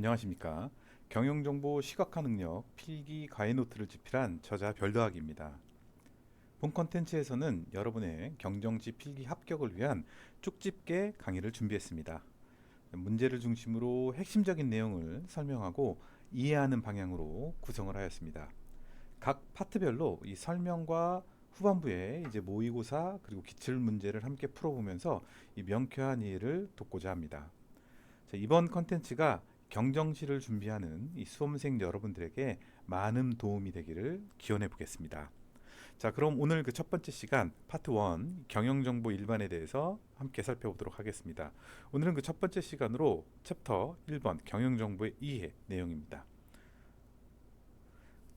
안녕하십니까. 경영정보 시각화 능력 필기 과외 노트를 집필한 저자 별도학입니다. 본 컨텐츠에서는 여러분의 경정시 필기 합격을 위한 쪽집게 강의를 준비했습니다. 문제를 중심으로 핵심적인 내용을 설명하고 이해하는 방향으로 구성을 하였습니다. 각 파트별로 이 설명과 후반부에 이제 모의고사 그리고 기출 문제를 함께 풀어보면서 이 명쾌한 이해를 돕고자 합니다. 자, 이번 컨텐츠가 경정시를 준비하는 이 수험생 여러분들에게 많은 도움이 되기를 기원해 보겠습니다. 자, 그럼 오늘 그 첫 번째 시간 파트 1 경영정보 일반에 대해서 함께 살펴보도록 하겠습니다. 오늘은 그 첫 번째 시간으로 챕터 1번 경영정보의 이해 내용입니다.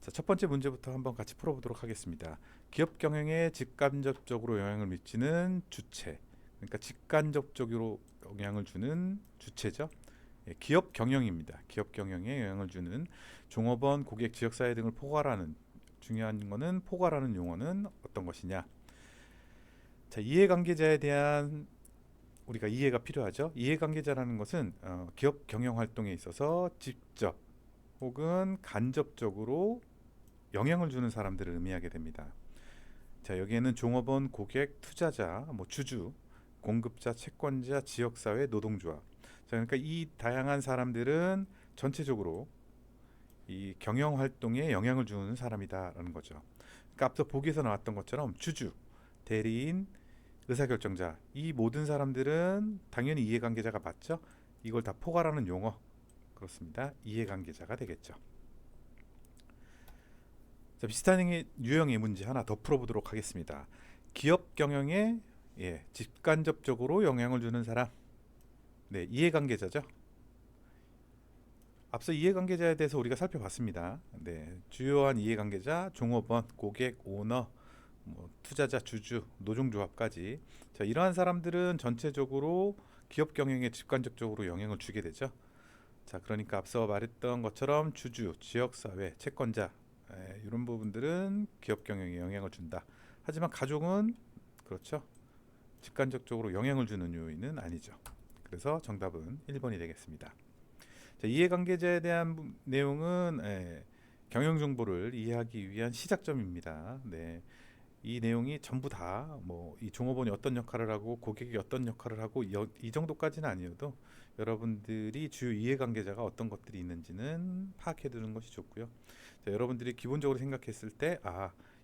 자, 첫 번째 문제부터 한번 같이 풀어보도록 하겠습니다. 기업 경영에 직간접적으로 영향을 미치는 주체, 그러니까 직간접적으로 영향을 주는 주체죠. 기업 경영입니다. 기업 경영에 영향을 주는 종업원, 고객, 지역사회 등을 포괄하는 중요한 거는 포괄하는 용어는 어떤 것이냐. 자, 이해관계자에 대한 우리가 이해가 필요하죠. 이해관계자라는 것은 기업 경영 활동에 있어서 직접 혹은 간접적으로 영향을 주는 사람들을 의미하게 됩니다. 자, 여기에는 종업원, 고객, 투자자, 주주, 공급자, 채권자, 지역사회, 노동조합. 자, 그러니까 이 다양한 사람들은 전체적으로 이 경영 활동에 영향을 주는 사람이다라는 거죠. 그러니까 앞서 보기에서 나왔던 것처럼 주주, 대리인, 의사결정자, 이 모든 사람들은 당연히 이해관계자가 맞죠. 이걸 다 포괄하는 용어, 그렇습니다. 이해관계자가 되겠죠. 자, 비슷한 유형의 문제 하나 더 풀어보도록 하겠습니다. 기업 경영에 직간접적으로 영향을 주는 사람, 네, 이해관계자죠. 앞서 이해관계자에 대해서 우리가 살펴봤습니다. 네, 주요한 이해관계자, 종업원, 고객, 오너, 투자자, 주주, 노동조합까지. 자, 이러한 사람들은 전체적으로 기업 경영에 직간접적으로 영향을 주게 되죠. 자, 그러니까 앞서 말했던 것처럼 주주, 지역사회, 채권자, 이런 부분들은 기업 경영에 영향을 준다. 하지만 가족은 그렇죠. 직간접적으로 영향을 주는 요인은 아니죠. 그래서 정답은 1번이 되겠습니다. 자, 이해관계자에 대한 내용은 경영 정보를 이해하기 위한 시작점입니다. 네. 이 내용이 전부 다 이 종업원이 어떤 역할을 하고 고객이 어떤 역할을 하고 이 정도까지는 아니어도 여러분들이 주요 이해관계자가 어떤 것들이 있는지는 파악해 두는 것이 좋고요. 자, 여러분들이 기본적으로 생각했을 때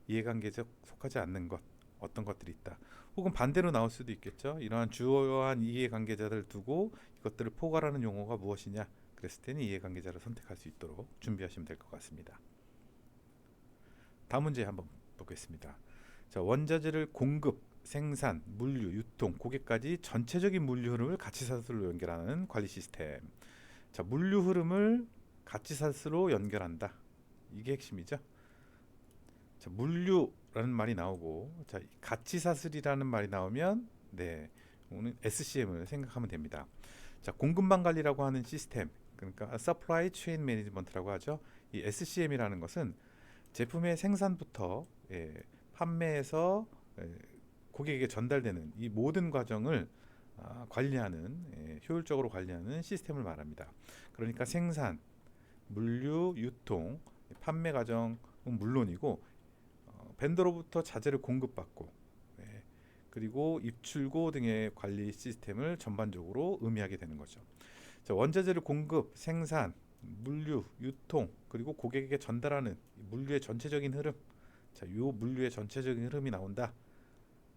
이해관계자 속하지 않는 것 어떤 것들이 있다. 혹은 반대로 나올 수도 있겠죠. 이러한 주요한 이해관계자들 두고 이것들을 포괄하는 용어가 무엇이냐. 그랬을 때는 이해관계자를 선택할 수 있도록 준비하시면 될 것 같습니다. 다음 문제 한번 보겠습니다. 자, 원자재를 공급, 생산, 물류, 유통, 고객까지 전체적인 물류 흐름을 가치사슬로 연결하는 관리 시스템. 자, 물류 흐름을 가치사슬로 연결한다. 이게 핵심이죠. 자, 물류라는 말이 나오고, 자, 가치사슬이라는 말이 나오면, 네, 오늘 SCM을 생각하면 됩니다. 자, 공급망 관리라고 하는 시스템, 그러니까 Supply Chain Management라고 하죠. 이 SCM이라는 것은 제품의 생산부터 판매에서 고객에게 전달되는 이 모든 과정을 관리하는 효율적으로 관리하는 시스템을 말합니다. 그러니까 생산, 물류, 유통, 판매 과정은 물론이고 벤더로부터 자재를 공급받고 그리고 입출고 등의 관리 시스템을 전반적으로 의미하게 되는 거죠. 자, 원자재를 공급, 생산, 물류, 유통 그리고 고객에게 전달하는 물류의 전체적인 흐름. 자, 요 물류의 전체적인 흐름이 나온다.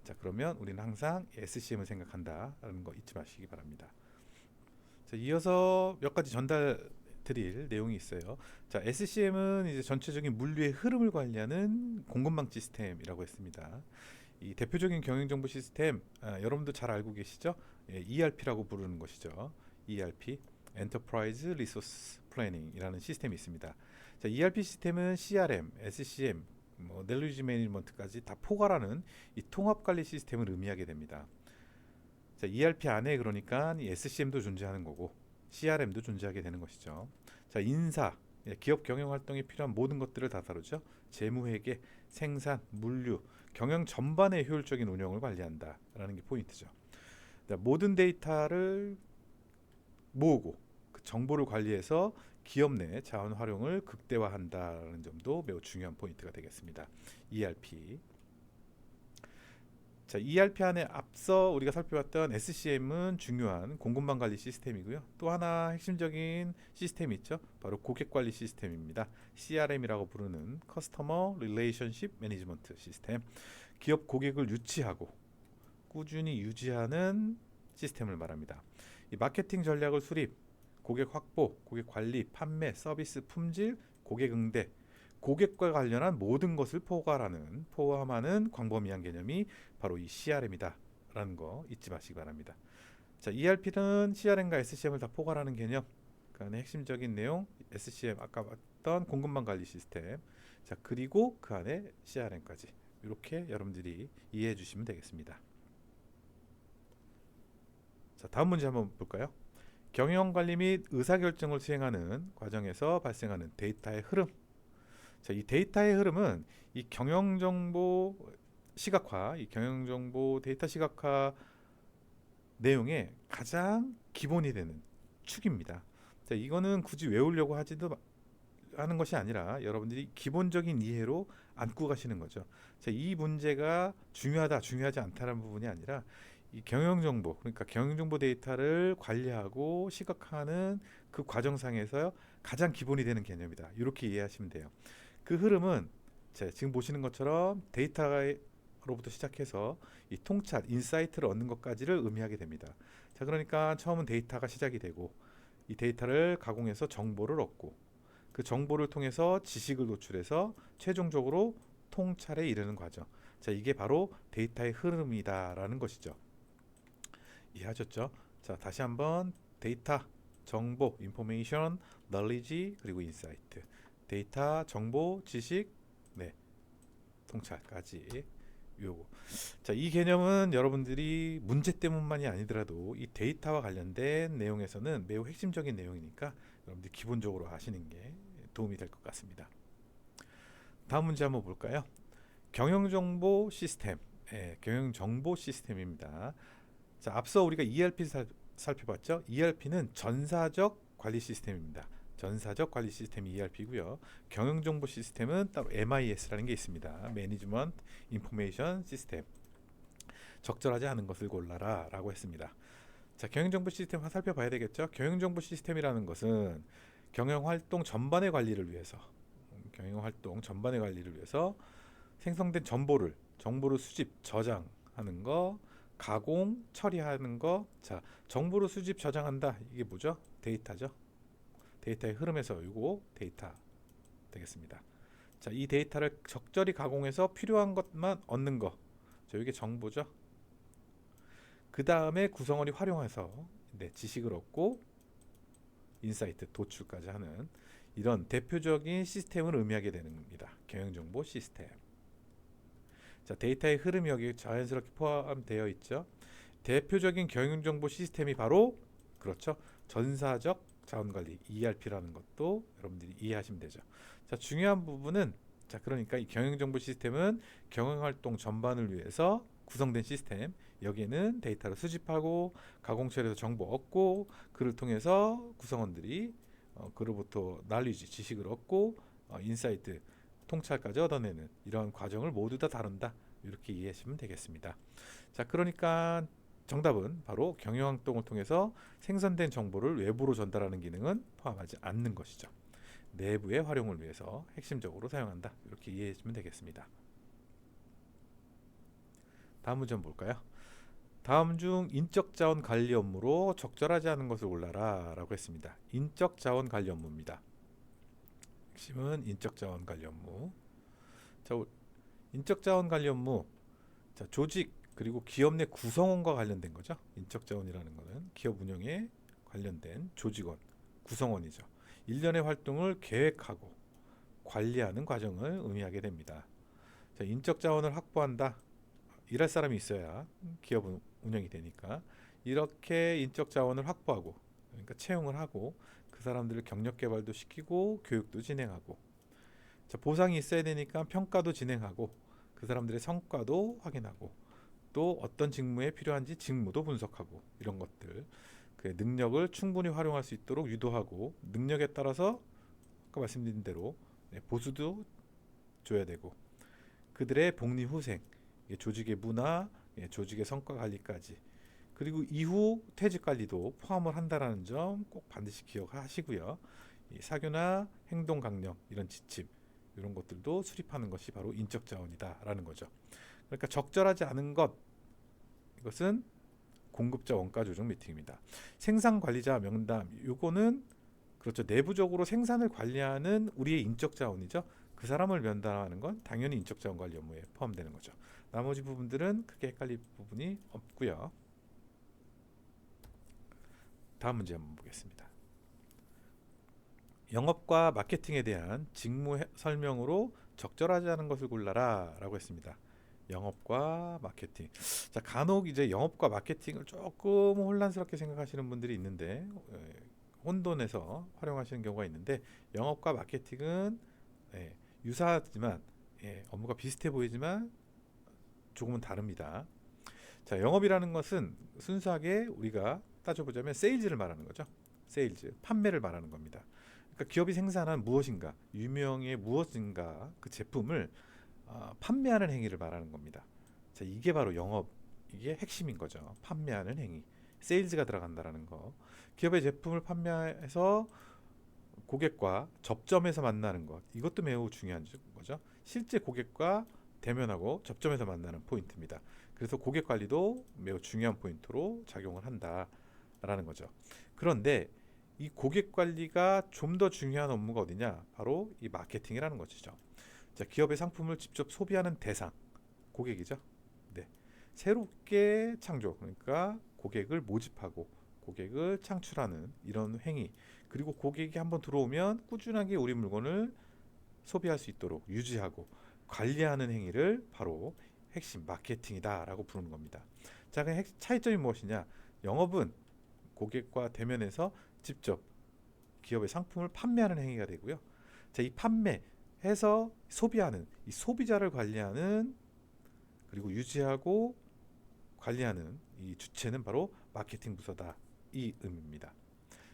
자, 그러면 우리는 항상 SCM을 생각한다라는 거 잊지 마시기 바랍니다. 자, 이어서 몇 가지 전달 드릴 내용이 있어요. 자, SCM은 이제 전체적인 물류의 흐름을 관리하는 공급망 시스템이라고 했습니다. 이 대표적인 경영정보 시스템 여러분도 잘 알고 계시죠? ERP라고 부르는 것이죠. ERP, Enterprise Resource Planning이라는 시스템이 있습니다. 자, ERP 시스템은 CRM, SCM, Knowledge Management까지 다 포괄하는 이 통합관리 시스템을 의미하게 됩니다. 자, ERP 안에 그러니까 이 SCM도 존재하는 거고 CRM도 존재하게 되는 것이죠. 자, 인사, 기업 경영 활동에 필요한 모든 것들을 다 다루죠. 재무회계, 생산, 물류, 경영 전반의 효율적인 운영을 관리한다라는 게 포인트죠. 자, 모든 데이터를 모으고 정보를 관리해서 기업 내 자원 활용을 극대화한다는 점도 매우 중요한 포인트가 되겠습니다. ERP. 자, ERP 안에 앞서 우리가 살펴봤던 SCM은 중요한 공급망 관리 시스템이고요. 또 하나 핵심적인 시스템이 있죠. 바로 고객 관리 시스템입니다. CRM이라고 부르는 커스터머 릴레이션십 매니지먼트 시스템. 기업 고객을 유치하고 꾸준히 유지하는 시스템을 말합니다. 이 마케팅 전략을 수립, 고객 확보, 고객 관리, 판매, 서비스 품질, 고객 응대, 고객과 관련한 모든 것을 포함하는 광범위한 개념이 바로 이 CRM이다라는 거 잊지 마시기 바랍니다. 자, ERP는 CRM과 SCM을 다 포괄하는 개념. 그 안에 핵심적인 내용, SCM 아까 봤던 공급망 관리 시스템. 자, 그리고 그 안에 CRM까지 이렇게 여러분들이 이해해 주시면 되겠습니다. 자, 다음 문제 한번 볼까요? 경영 관리 및 의사결정을 수행하는 과정에서 발생하는 데이터의 흐름. 자, 이 데이터의 흐름은 이 경영정보 시각화, 이 경영정보 데이터 시각화 내용의 가장 기본이 되는 축입니다. 자, 이거는 굳이 외우려고 하는 것이 아니라 여러분들이 기본적인 이해로 안고 가시는 거죠. 자, 이 문제가 중요하다, 중요하지 않다는 부분이 아니라 이 경영정보, 그러니까 경영정보 데이터를 관리하고 시각화하는 그 과정상에서 가장 기본이 되는 개념이다. 이렇게 이해하시면 돼요. 그 흐름은 지금 보시는 것처럼 데이터로부터 시작해서 이 통찰, 인사이트를 얻는 것까지를 의미하게 됩니다. 자, 그러니까 처음은 데이터가 시작이 되고 이 데이터를 가공해서 정보를 얻고 그 정보를 통해서 지식을 도출해서 최종적으로 통찰에 이르는 과정. 자, 이게 바로 데이터의 흐름이다라는 것이죠. 이해하셨죠? 자, 다시 한번 데이터, 정보, 인포메이션, knowledge 그리고 인사이트. 데이터, 정보, 지식, 네, 통찰까지 요거. 자, 이 개념은 여러분들이 문제 때문만이 아니더라도 이 데이터와 관련된 내용에서는 매우 핵심적인 내용이니까 여러분들이 기본적으로 아시는 게 도움이 될 것 같습니다. 다음 문제 한번 볼까요? 경영정보 시스템. 경영정보 시스템입니다. 자, 앞서 우리가 ERP 살펴봤죠? ERP는 전사적 관리 시스템입니다. 전사적 관리 시스템이 ERP고요. 경영정보 시스템은 따로 MIS라는 게 있습니다. 매니지먼트 인포메이션 시스템. 적절하지 않은 것을 골라라 라고 했습니다. 자, 경영정보 시스템 살펴봐야 되겠죠? 경영정보 시스템이라는 것은 경영활동 전반의 관리를 위해서 생성된 정보를 수집, 저장하는 거, 가공, 처리하는 거. 자, 정보를 수집, 저장한다. 이게 뭐죠? 데이터죠. 데이터의 흐름에서 이거 데이터 되겠습니다. 자, 이 데이터를 적절히 가공해서 필요한 것만 얻는 거. 자, 이게 정보죠. 그 다음에 구성원이 활용해서 지식을 얻고 인사이트 도출까지 하는 이런 대표적인 시스템을 의미하게 됩니다. 경영정보 시스템. 자, 데이터의 흐름이 여기 자연스럽게 포함되어 있죠. 대표적인 경영정보 시스템이 바로 그렇죠. 전사적 자원관리 ERP라는 것도 여러분들이 이해하시면 되죠. 자, 중요한 부분은 그러니까 이 경영정보 시스템은 경영활동 전반을 위해서 구성된 시스템. 여기에는 데이터를 수집하고 가공 처리해서 정보 얻고 그를 통해서 구성원들이 그로부터 knowledge, 지식을 얻고 인사이트, 통찰까지 얻어내는 이러한 과정을 모두 다 다룬다. 이렇게 이해하시면 되겠습니다. 자, 그러니까 정답은 바로 경영활동을 통해서 생성된 정보를 외부로 전달하는 기능은 포함하지 않는 것이죠. 내부의 활용을 위해서 핵심적으로 사용한다. 이렇게 이해해 주시면 되겠습니다. 다음 문제 한번 볼까요? 다음 중 인적 자원 관리 업무로 적절하지 않은 것을 골라라 라고 했습니다. 인적 자원 관리 업무입니다. 핵심은 인적 자원 관리 업무. 자, 인적 자원 관리 업무. 자, 조직 그리고 기업 내 구성원과 관련된 거죠. 인적 자원이라는 것은 기업 운영에 관련된 조직원, 구성원이죠. 일련의 활동을 계획하고 관리하는 과정을 의미하게 됩니다. 자, 인적 자원을 확보한다. 일할 사람이 있어야 기업 운영이 되니까 이렇게 인적 자원을 확보하고 그러니까 채용을 하고 그 사람들을 경력 개발도 시키고 교육도 진행하고 자, 보상이 있어야 되니까 평가도 진행하고 그 사람들의 성과도 확인하고 또 어떤 직무에 필요한지 직무도 분석하고 이런 것들 그의 능력을 충분히 활용할 수 있도록 유도하고 능력에 따라서 아까 말씀드린 대로 보수도 줘야 되고 그들의 복리 후생, 조직의 문화, 조직의 성과 관리까지 그리고 이후 퇴직 관리도 포함을 한다라는 점 꼭 반드시 기억하시고요. 이 사교나 행동 강령 이런 지침 이런 것들도 수립하는 것이 바로 인적 자원이다라는 거죠. 그러니까 적절하지 않은 것 이것은 공급자 원가 조정 미팅입니다. 생산 관리자 명단 요거는 그렇죠. 내부적으로 생산을 관리하는 우리의 인적 자원이죠. 그 사람을 면담하는 건 당연히 인적 자원 관리 업무에 포함되는 거죠. 나머지 부분들은 크게 헷갈릴 부분이 없고요. 다음 문제 한번 보겠습니다. 영업과 마케팅에 대한 직무 설명으로 적절하지 않은 것을 골라라 라고 했습니다. 영업과 마케팅. 자, 간혹 이제 영업과 마케팅을 조금 혼란스럽게 생각하시는 분들이 있는데 혼돈해서 활용하시는 경우가 있는데 영업과 마케팅은 유사하지만 업무가 비슷해 보이지만 조금은 다릅니다. 자, 영업이라는 것은 순수하게 우리가 따져보자면 세일즈를 말하는 거죠. 세일즈, 판매를 말하는 겁니다. 그러니까 기업이 생산한 무엇인가, 유명의 무엇인가 그 제품을 판매하는 행위를 말하는 겁니다. 자, 이게 바로 영업, 이게 핵심인 거죠. 판매하는 행위, 세일즈가 들어간다라는 거. 기업의 제품을 판매해서 고객과 접점에서 만나는 것, 이것도 매우 중요한 거죠. 실제 고객과 대면하고 접점에서 만나는 포인트입니다. 그래서 고객 관리도 매우 중요한 포인트로 작용을 한다라는 거죠. 그런데 이 고객 관리가 좀 더 중요한 업무가 어디냐? 바로 이 마케팅이라는 것이죠. 자, 기업의 상품을 직접 소비하는 대상, 고객이죠. 네. 새롭게 창조, 그러니까 고객을 모집하고 고객을 창출하는 이런 행위, 그리고 고객이 한번 들어오면 꾸준하게 우리 물건을 소비할 수 있도록 유지하고 관리하는 행위를 바로 핵심 마케팅이다라고 부르는 겁니다. 자, 그 차이점이 무엇이냐? 영업은 고객과 대면해서 직접 기업의 상품을 판매하는 행위가 되고요. 자, 이 판매해서 소비하는 이 소비자를 관리하는 그리고 유지하고 관리하는 이 주체는 바로 마케팅 부서다 이 의미입니다.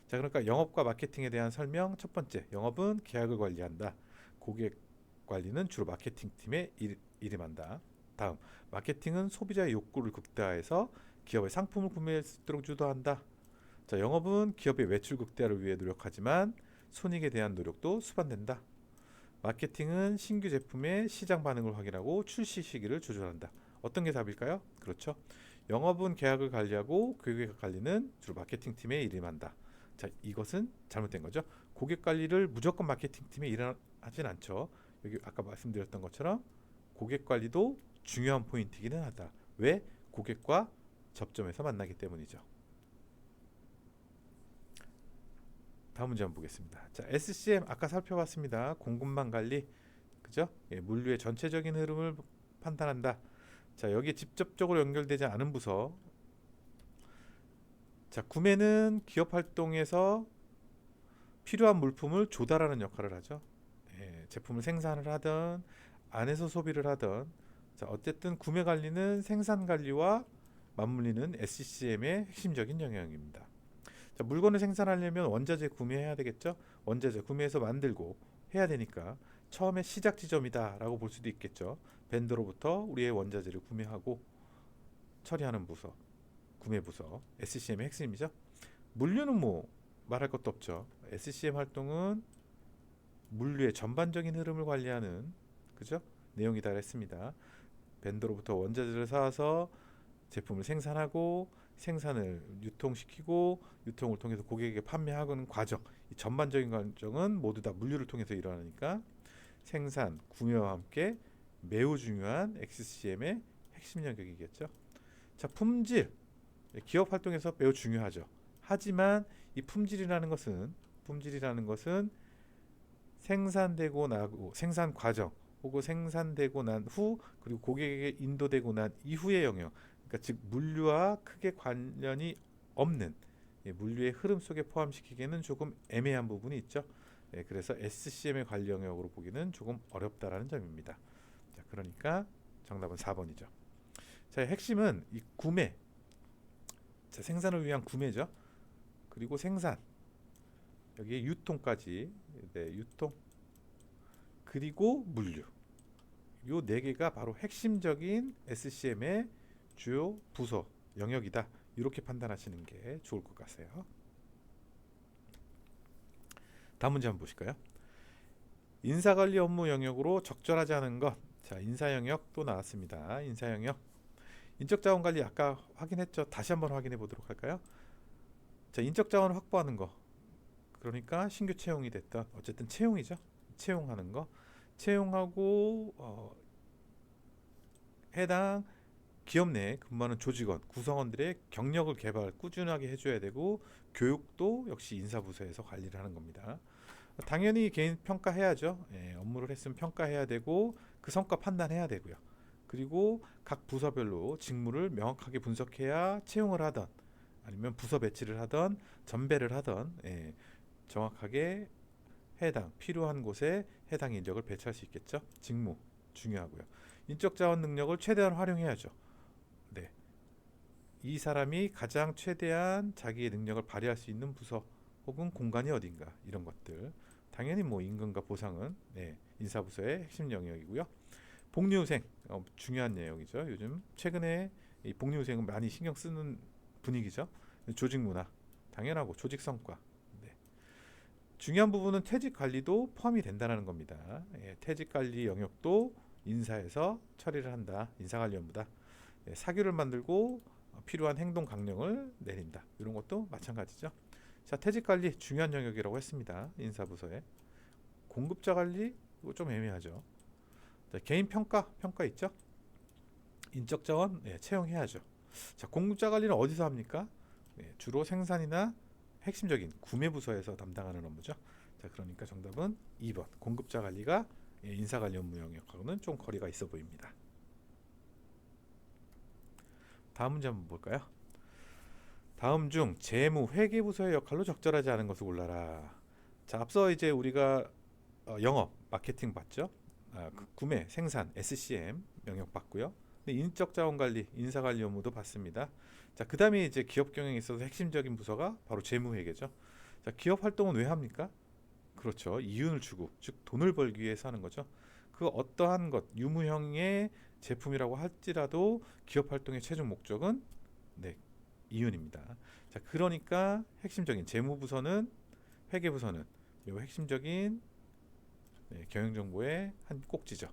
자, 그러니까 영업과 마케팅에 대한 설명 첫 번째, 영업은 계약을 관리한다. 고객 관리는 주로 마케팅 팀에 일임한다. 다음, 마케팅은 소비자의 욕구를 극대화해서 기업의 상품을 구매할 수 있도록 주도한다. 자, 영업은 기업의 매출 극대화를 위해 노력하지만 손익에 대한 노력도 수반된다. 마케팅은 신규 제품의 시장 반응을 확인하고 출시 시기를 조절한다. 어떤 게 답일까요? 그렇죠. 영업은 계약을 관리하고 고객 관리는 주로 마케팅 팀에 일임한다. 자, 이것은 잘못된 거죠. 고객 관리를 무조건 마케팅 팀에 일하진 않죠. 여기 아까 말씀드렸던 것처럼 고객 관리도 중요한 포인트이기는 하다. 왜? 고객과 접점에서 만나기 때문이죠. 다음 문제 한번 보겠습니다. 자, SCM 아까 살펴봤습니다. 공급망 관리, 그죠? 물류의 전체적인 흐름을 판단한다. 자, 여기 직접적으로 연결되지 않은 부서. 자, 구매는 기업 활동에서 필요한 물품을 조달하는 역할을 하죠. 제품을 생산을 하든 안에서 소비를 하든, 자, 어쨌든 구매 관리는 생산 관리와 맞물리는 SCM의 핵심적인 영역입니다. 자, 물건을 생산하려면 원자재 구매해야 되겠죠. 원자재 구매해서 만들고 해야 되니까 처음에 시작 지점이다라고 볼 수도 있겠죠. 벤더로부터 우리의 원자재를 구매하고 처리하는 부서, 구매 부서, SCM의 핵심이죠. 물류는 뭐 말할 것도 없죠. SCM 활동은 물류의 전반적인 흐름을 관리하는, 그죠? 내용이다 했습니다. 벤더로부터 원자재를 사와서 제품을 생산하고 생산을 유통시키고 유통을 통해서 고객에게 판매하는 과정, 이 전반적인 과정은 모두 다 물류를 통해서 일어나니까 생산, 구매와 함께 매우 중요한 SCM의 핵심 영역이겠죠. 자, 품질, 기업 활동에서 매우 중요하죠. 하지만 이 품질이라는 것은 생산되고 나고 생산 과정 혹은 생산되고 난 후 그리고 고객에게 인도되고 난 이후의 영역, 그러니까 즉 물류와 크게 관련이 없는 물류의 흐름 속에 포함시키기에는 조금 애매한 부분이 있죠. 그래서 SCM의 관리 영역으로 보기는 조금 어렵다라는 점입니다. 자, 그러니까 정답은 4번이죠. 자, 핵심은 이 구매, 자, 생산을 위한 구매죠. 그리고 생산, 여기에 유통까지, 네, 유통, 그리고 물류. 요 네 개가 바로 핵심적인 SCM의 주요 부서 영역이다. 이렇게 판단하시는 게 좋을 것 같아요. 다음 문제 한번 보실까요? 인사관리 업무 영역으로 적절하지 않은 것. 자, 인사 영역 또 나왔습니다. 인사 영역. 인적 자원 관리 아까 확인했죠? 다시 한번 확인해 보도록 할까요? 자, 인적 자원을 확보하는 거. 그러니까 신규 채용이 됐던 어쨌든 채용이죠. 채용하는 거. 채용하고 해당 기업 내에 근무하는 조직원, 구성원들의 경력을 개발 꾸준하게 해줘야 되고 교육도 역시 인사부서에서 관리를 하는 겁니다. 당연히 개인 평가해야죠. 예, 업무를 했으면 평가해야 되고 그 성과 판단해야 되고요. 그리고 각 부서별로 직무를 명확하게 분석해야 채용을 하던 아니면 부서 배치를 하던 전배를 하던 정확하게 해당 필요한 곳에 해당 인력을 배치할 수 있겠죠. 직무 중요하고요. 인적 자원 능력을 최대한 활용해야죠. 네. 이 사람이 가장 최대한 자기의 능력을 발휘할 수 있는 부서 혹은 공간이 어딘가 이런 것들 당연히 뭐 임금과 보상은 인사부서의 핵심 영역이고요. 복리후생 중요한 내용이죠. 요즘 최근에 이 복리후생은 많이 신경 쓰는 분위기죠. 조직 문화 당연하고 조직 성과 중요한 부분은 퇴직 관리도 포함이 된다는 겁니다. 퇴직 관리 영역도 인사에서 처리를 한다. 인사관리 업무다. 사규를 만들고 필요한 행동 강령을 내린다. 이런 것도 마찬가지죠. 자, 퇴직 관리 중요한 영역이라고 했습니다. 인사부서에 공급자 관리 이거 좀 애매하죠. 자, 개인 평가 있죠. 인적 자원 채용해야죠. 자, 공급자 관리는 어디서 합니까? 주로 생산이나 핵심적인 구매 부서에서 담당하는 업무죠. 자, 그러니까 정답은 2번 공급자 관리가 인사관리 업무 영역하고는 좀 거리가 있어 보입니다. 다음 문제 한번 볼까요? 다음 중 재무 회계부서의 역할로 적절하지 않은 것을 골라라. 자, 앞서 이제 우리가 영업, 마케팅 봤죠? 구매, 생산, SCM 영역 봤고요. 인적 자원 관리, 인사 관리 업무도 봤습니다. 자, 그다음에 이제 기업 경영에 있어서 핵심적인 부서가 바로 재무 회계죠. 자, 기업 활동은 왜 합니까? 그렇죠. 이윤을 추구, 즉 돈을 벌기 위해서 하는 거죠. 그 어떠한 것, 유무형의 제품이라고 할지라도 기업 활동의 최종 목적은 네, 이윤입니다. 자, 그러니까 핵심적인 재무부서는 회계부서는 이 핵심적인 경영정보의 한 꼭지죠.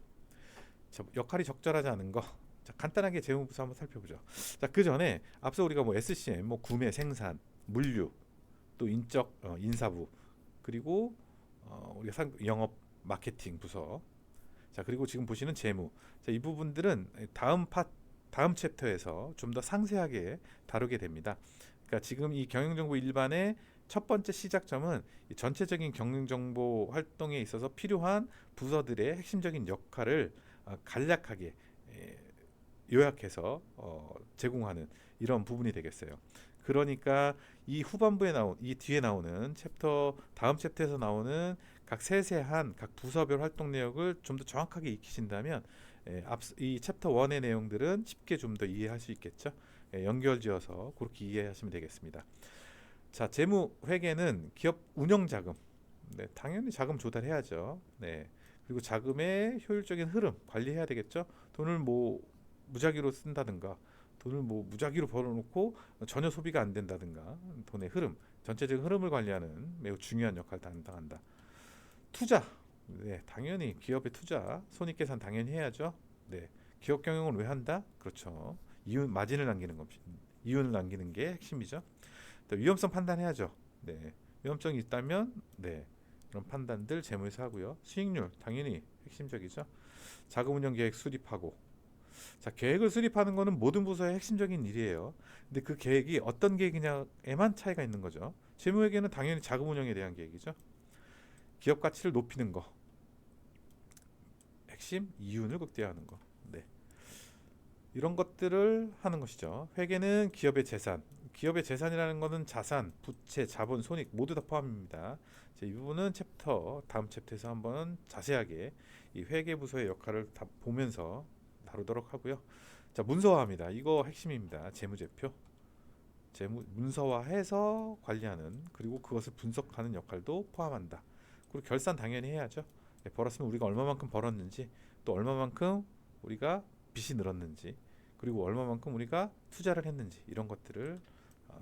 자, 역할이 적절하지 않은 거. 자, 간단하게 재무부서 한번 살펴보죠. 자, 그 전에 앞서 우리가 뭐 SCM, 뭐 구매, 생산, 물류, 또 인적, 인사부, 그리고 우리가 영업, 마케팅 부서. 자, 그리고 지금 보시는 재무. 자, 이 부분들은 다음 챕터에서 좀 더 상세하게 다루게 됩니다. 그러니까 지금 이 경영정보 일반의 첫 번째 시작점은 이 전체적인 경영정보 활동에 있어서 필요한 부서들의 핵심적인 역할을 간략하게 요약해서 제공하는 이런 부분이 되겠어요. 그러니까 이 후반부에 이 뒤에 나오는 다음 챕터에서 나오는 각 세세한 각 부서별 활동 내역을 좀 더 정확하게 익히신다면 이 챕터 1의 내용들은 쉽게 좀 더 이해할 수 있겠죠. 연결지어서 그렇게 이해하시면 되겠습니다. 자, 재무 회계는 기업 운영 자금, 당연히 자금 조달해야죠. 그리고 자금의 효율적인 흐름 관리해야 되겠죠. 돈을 뭐 무작위로 쓴다든가, 돈을 뭐 무작위로 벌어놓고 전혀 소비가 안 된다든가, 돈의 흐름, 전체적인 흐름을 관리하는 매우 중요한 역할을 담당한다. 투자, 당연히 기업의 투자, 손익계산 당연히 해야죠. 기업 경영을 왜 한다? 그렇죠. 마진을 남기는 겁니다. 이윤을 남기는 게 핵심이죠. 위험성 판단해야죠. 위험성이 있다면 그런 판단들 재무에서 하고요. 수익률 당연히 핵심적이죠. 자금 운영 계획 수립하고. 자, 계획을 수립하는 거는 모든 부서의 핵심적인 일이에요. 근데 그 계획이 어떤 계획이냐에만 차이가 있는 거죠. 재무회계는 당연히 자금 운영에 대한 계획이죠. 기업 가치를 높이는 거. 핵심 이윤을 극대화하는 거. 이런 것들을 하는 것이죠. 회계는 기업의 재산. 기업의 재산이라는 것은 자산, 부채, 자본, 손익 모두 다 포함입니다. 이 부분은 다음 챕터에서 한번 자세하게 이 회계부서의 역할을 다 보면서 다루도록 하고요. 자, 문서화합니다. 이거 핵심입니다. 재무제표. 재무 문서화해서 관리하는, 그리고 그것을 분석하는 역할도 포함한다. 그리고 결산 당연히 해야죠. 벌었으면 우리가 얼마만큼 벌었는지, 또 얼마만큼 우리가 빚이 늘었는지, 그리고 얼마만큼 우리가 투자를 했는지, 이런 것들을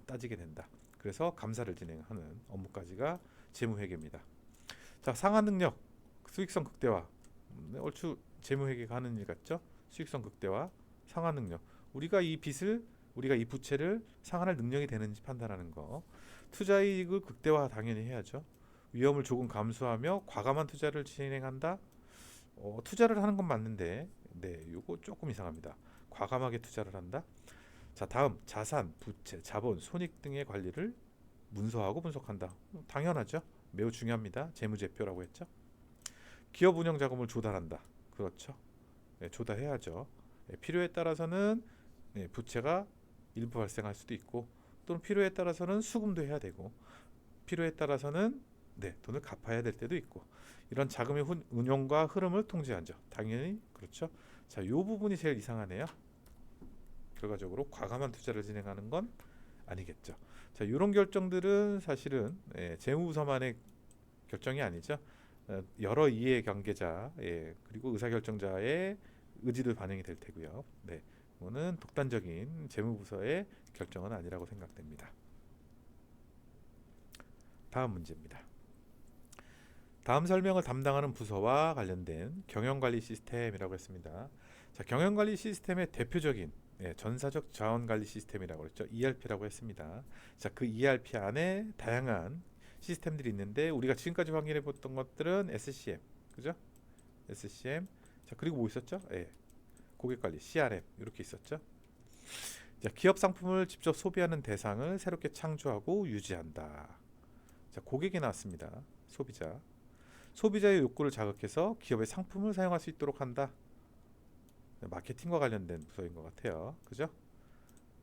따지게 된다. 그래서 감사를 진행하는 업무까지가 재무회계입니다. 자, 상한 능력, 수익성 극대화. 얼추 재무회계가 하는 일 같죠? 수익성 극대화, 상한 능력. 우리가 이 부채를 상환할 능력이 되는지 판단하는 거. 투자이익을 극대화 당연히 해야죠. 위험을 조금 감수하며 과감한 투자를 진행한다. 투자를 하는 건 맞는데, 네, 이거 조금 이상합니다. 과감하게 투자를 한다. 자, 다음 자산, 부채, 자본, 손익 등의 관리를 문서하고 분석한다. 당연하죠. 매우 중요합니다. 재무제표라고 했죠. 기업 운영 자금을 조달한다. 그렇죠. 네, 조달해야죠. 네, 필요에 따라서는 네, 부채가 일부 발생할 수도 있고, 또는 필요에 따라서는 수금도 해야 되고, 필요에 따라서는 네, 돈을 갚아야 될 때도 있고, 이런 자금의 운용과 흐름을 통제하죠. 당연히 그렇죠. 자, 이 부분이 제일 이상하네요. 결과적으로 과감한 투자를 진행하는 건 아니겠죠. 자, 이런 결정들은 사실은 재무부서만의 결정이 아니죠. 여러 이해 관계자, 그리고 의사결정자의 의지도 반영이 될 테고요. 네, 이거는 독단적인 재무부서의 결정은 아니라고 생각됩니다. 다음 문제입니다. 다음 설명을 담당하는 부서와 관련된 경영관리 시스템이라고 했습니다. 자, 경영관리 시스템의 대표적인 전사적 자원관리 시스템이라고 했죠. ERP라고 했습니다. 자, 그 ERP 안에 다양한 시스템들이 있는데, 우리가 지금까지 확인해 봤던 것들은 SCM, 그죠? SCM. 자, 그리고 뭐 있었죠? 고객관리, CRM 이렇게 있었죠. 자, 기업 상품을 직접 소비하는 대상을 새롭게 창조하고 유지한다. 자, 고객이 나왔습니다. 소비자의 욕구를 자극해서 기업의 상품을 사용할 수 있도록 한다. 마케팅과 관련된 부서인 것 같아요. 그죠?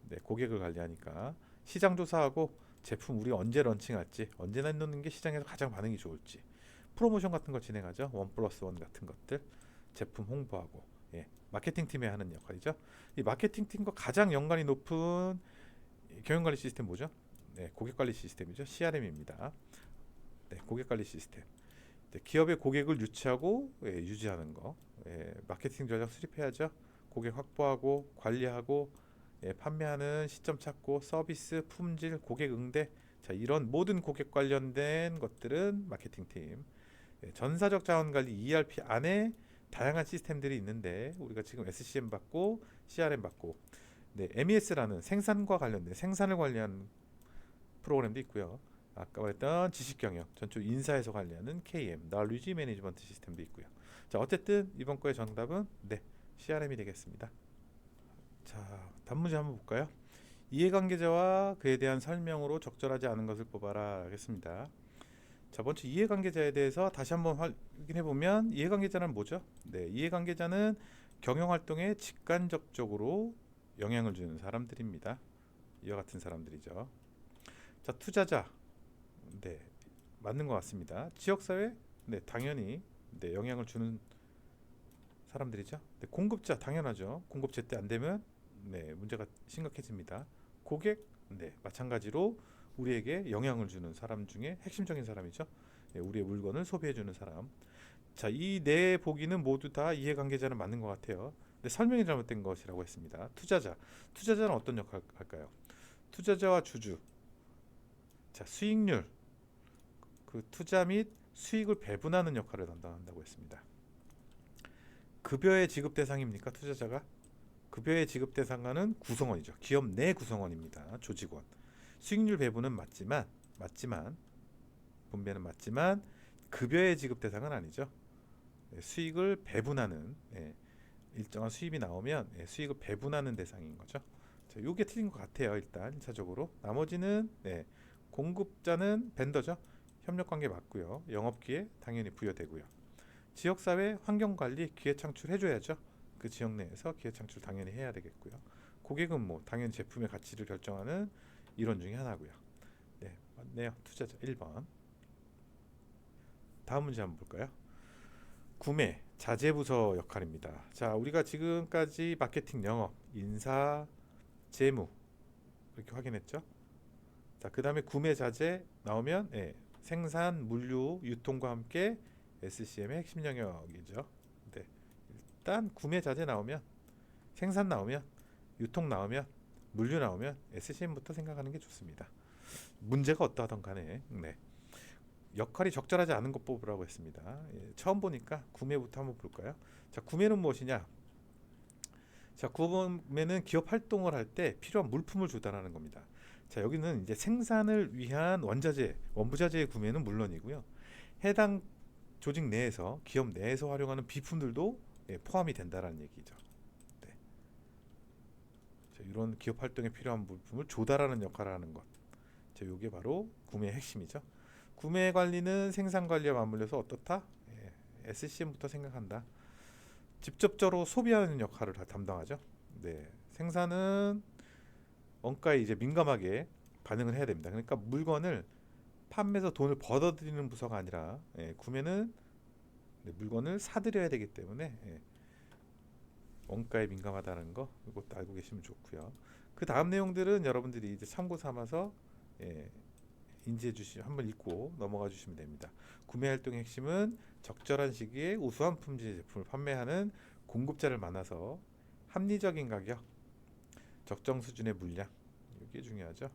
네, 고객을 관리하니까 시장 조사하고 제품 우리 언제 런칭할지, 언제 내놓는 게 시장에서 가장 반응이 좋을지, 프로모션 같은 거 진행하죠. 1+1 같은 것들, 제품 홍보하고, 마케팅 팀이 하는 역할이죠. 이 마케팅 팀과 가장 연관이 높은 경영관리 시스템 뭐죠? 네, 고객관리 시스템이죠. CRM입니다. 네, 고객관리 시스템. 네, 기업의 고객을 유치하고 유지하는 거, 마케팅 전략 수립해야죠. 고객 확보하고 관리하고, 판매하는 시점 찾고, 서비스, 품질, 고객 응대, 자, 이런 모든 고객 관련된 것들은 마케팅 팀. 전사적 자원 관리 ERP 안에 다양한 시스템들이 있는데, 우리가 지금 SCM 받고 CRM 받고, 네, MES라는 생산과 관련된 생산을 관리하는 프로그램도 있고요. 아까 말했던 지식경영, 전체 인사에서 관리하는 KM, Knowledge Management 시스템도 있고요. 자, 어쨌든 이번 거의 정답은 네, CRM이 되겠습니다. 자, 단문제 한번 볼까요? 이해관계자와 그에 대한 설명으로 적절하지 않은 것을 뽑아라 하겠습니다. 자, 먼저 이해관계자에 대해서 다시 한번 확인해 보면, 이해관계자는 뭐죠? 네, 이해관계자는 경영활동에 직간접적으로 영향을 주는 사람들입니다. 이와 같은 사람들이죠. 자, 투자자, 네, 맞는 것 같습니다. 지역사회, 네, 당연히 네, 영향을 주는 사람들이죠. 네, 공급자, 당연하죠. 공급 제때 안 되면 네, 문제가 심각해집니다. 고객, 네, 마찬가지로 우리에게 영향을 주는 사람 중에 핵심적인 사람이죠. 네, 우리의 물건을 소비해주는 사람. 자, 이 네 보기는 모두 다 이해관계자는 맞는 것 같아요. 네, 설명이 잘못된 것이라고 했습니다. 투자자는 어떤 역할 할까요? 투자자와 주주, 자, 수익률, 그 투자 및 수익을 배분하는 역할을 담당한다고 했습니다. 급여의 지급 대상입니까? 투자자가? 급여의 지급 대상과는 구성원이죠. 기업 내 구성원입니다. 조직원. 수익률 배분은 맞지만 분배는 맞지만 급여의 지급 대상은 아니죠. 수익을 배분하는, 일정한 수입이 나오면 수익을 배분하는 대상인 거죠. 자, 요게 틀린 것 같아요. 일단 1차적으로. 나머지는 공급자는 벤더죠. 협력관계 맞고요. 영업기회 당연히 부여되고요. 지역사회 환경관리 기회 창출해줘야죠. 그 지역 내에서 기회 창출 당연히 해야 되겠고요. 고객은 뭐 당연히 제품의 가치를 결정하는 일원 중에 하나고요. 네, 맞네요. 투자자 1번. 다음 문제 한번 볼까요? 구매, 자재부서 역할입니다. 자, 우리가 지금까지 마케팅, 영업, 인사, 재무 이렇게 확인했죠. 자, 그다음에 구매 자재 나오면 생산, 물류, 유통과 함께 SCM의 핵심 영역이죠. 네. 일단 구매 자재 나오면, 생산 나오면, 유통 나오면, 물류 나오면 SCM부터 생각하는 게 좋습니다. 문제가 어떠하던 간에 역할이 적절하지 않은 것 뽑으라고 했습니다. 처음 보니까 구매부터 한번 볼까요? 자, 구매는 무엇이냐? 자, 구매는 기업 활동을 할 때 필요한 물품을 조달하는 겁니다. 자, 여기는 이제 생산을 위한 원자재, 원부자재의 구매는 물론이고요. 해당 조직 내에서, 기업 내에서 활용하는 비품들도 포함이 된다는 얘기죠. 네. 자, 이런 기업 활동에 필요한 물품을 조달하는 역할을 하는 것. 자, 이게 바로 구매의 핵심이죠. 구매 관리는 생산 관리와 맞물려서 어떻다? SCM부터 생각한다. 직접적으로 소비하는 역할을 다 담당하죠. 네, 생산은 원가에 이제 민감하게 반응을 해야 됩니다. 그러니까 물건을 판매해서 돈을 벌어들이는 부서가 아니라 구매는 물건을 사들여야 되기 때문에 원가에 민감하다는 거 이것도 알고 계시면 좋고요. 그 다음 내용들은 여러분들이 이제 참고 삼아서 인지해 주시면 한번 읽고 넘어가 주시면 됩니다. 구매 활동의 핵심은 적절한 시기에 우수한 품질 제품을 판매하는 공급자를 만나서 합리적인 가격, 적정 수준의 물량, 이게 중요하죠.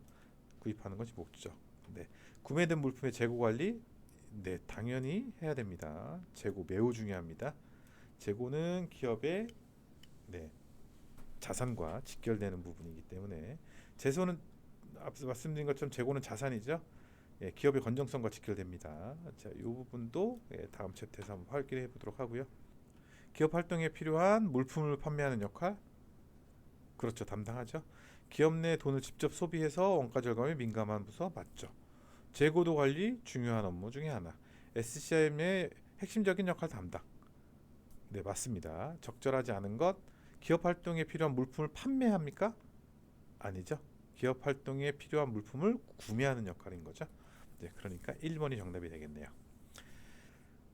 구입하는 것이 목적. 네. 구매된 물품의 재고 관리, 당연히 해야 됩니다. 재고 매우 중요합니다. 재고는 기업의 자산과 직결되는 부분이기 때문에 재소는 앞서 말씀드린 것처럼 재고는 자산이죠. 기업의 건전성과 직결됩니다. 자, 이 부분도 다음 챕터에서 한번 확인해 보도록 하고요. 기업 활동에 필요한 물품을 판매하는 역할, 그렇죠, 담당하죠. 기업 내 돈을 직접 소비해서 원가 절감에 민감한 부서 맞죠. 재고도 관리 중요한 업무 중에 하나. SCM의 핵심적인 역할 담당. 네, 맞습니다. 적절하지 않은 것, 기업 활동에 필요한 물품을 판매합니까? 아니죠. 기업 활동에 필요한 물품을 구매하는 역할인 거죠. 네, 그러니까 1번이 정답이 되겠네요.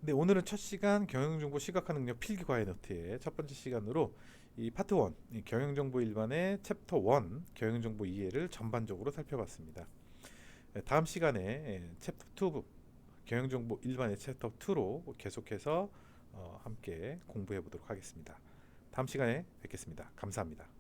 네, 오늘은 첫 시간 경영정보 시각화 능력 필기 과외 노트의 첫 번째 시간으로 이 파트 1, 경영정보 일반의 챕터 1, 경영정보 이해를 전반적으로 살펴봤습니다. 다음 시간에 챕터 2, 경영정보 일반의 챕터 2로 계속해서 함께 공부해 보도록 하겠습니다. 다음 시간에 뵙겠습니다. 감사합니다.